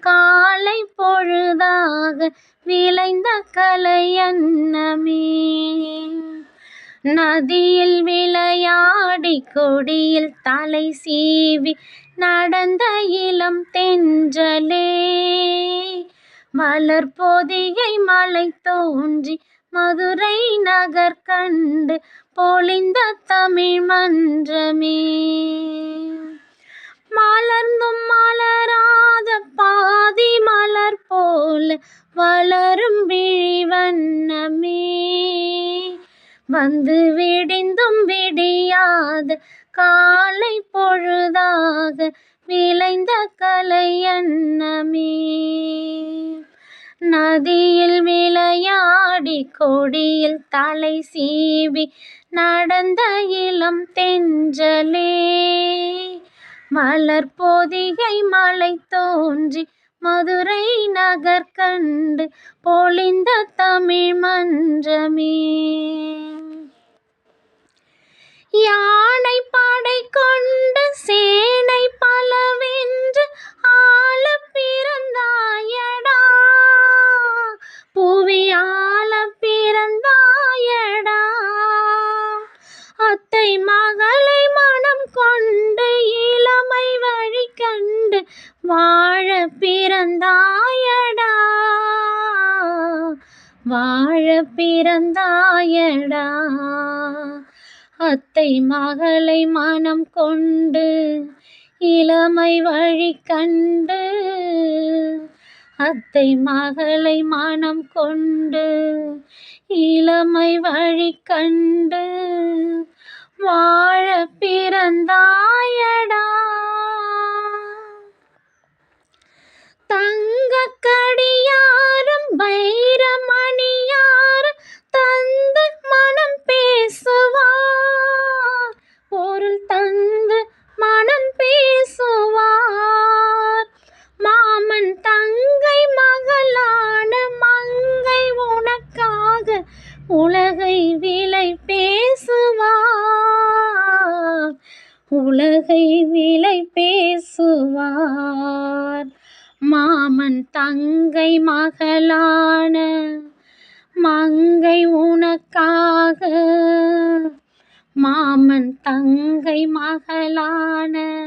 காலை பொழுதாக விளைந்த கலையன்னமே. நதியில் விளையாடி கொடியில் தலை சீவி நடந்த இளம் தென்றலே. மலர்பொதிகை மலை தோன்றி மதுரை நகர் கண்டு பொலிந்த தமிழ் மன்றமே. மலர்ந்தும் மலராத பாதி மலர் போல வளரும் விழிவண்ணமே. வந்து விடிந்தும் விடியாத காலை பொழுதாக விளைந்த கலையன்னமே. நதியில் விளையாடி கொடியில் தலை சீவி நடந்த இளம் தென்றலே. மலர்பொதிகை மலை தோன்றி மதுரை நகர் கண்டு பொலிந்த தமிழ் மன்றமே. யானை படை கொண்டு சேனை பலவென்று ஆள பிறந்தாயடா. புவியாள பிறந்தாயடா. அத்தை மகளை மனம் கொண்டு இளமை வழி கண்டு வாழ பிறந்தாயடா. வாழ பிறந்தாயடா. அத்தை மகளை மனம் கொண்டு இளமை வழி கண்டு. அத்தை மகளை மனம் கொண்டு இளமை வழி கண்டு வாழ பிறந்தாயடா. தங்கக்கடியாரும் வைரமணியாரும் தந்து மனம் பேசுவார். பொருள் தந்து மனம் பேசுவார். மாமன் தங்கை மகளான மங்கை உனக்காக உலகை விலை பேசுவார். உலகை விலை பேசுவார். மாமன் தங்கை மகளான மங்கை உனக்காக. மாமன் தங்கை மகளான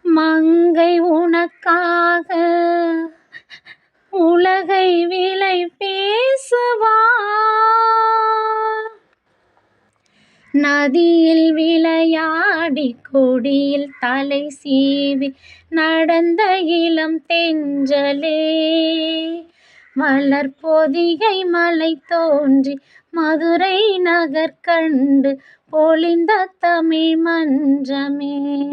மங்கை உனக்காக உலகை விலை பேசுவார். நதியில் விளையாடி கொடியில் தலை சீவி நடந்த இளம் தென்றலே. மலர்பொதிகை மலை தோன்றி மதுரை நகர் கண்டு பொலிந்த தமிழ் மன்றமே.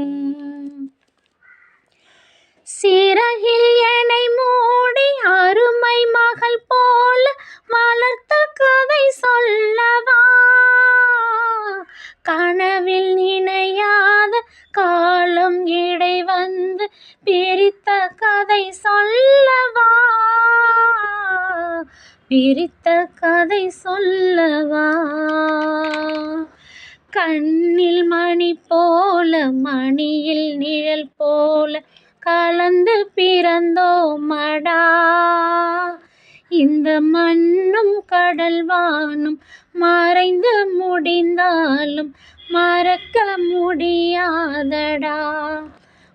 சிறகில் என்னை மூடி அருமை மகள் போல வளர்த்த கதை சொல்லவா. கனவில் நினையாத காலம் இடை வந்து பிரித்த கதை சொல்லவா. பிரித்த கதை சொல்லவா. கண்ணில் மணி போல மணியில் நிழல் போல கலந்து பிறந்தோமடா. இந்த மண்ணும் கடல் வானும் மறைந்து முடிந்தாலும் மறக்க முடியாதடா.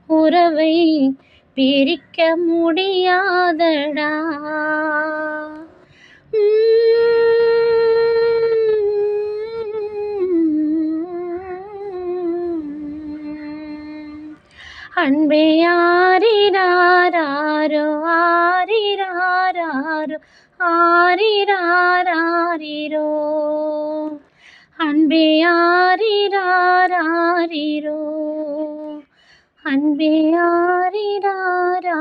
உறவை பிரிக்க முடியாதடா. அன்பே ஆரிராரோ ஆரிராரோ ஆரிராரோ. அன்பே ஆரிராரோ. அன்பே ஆரிராரோ.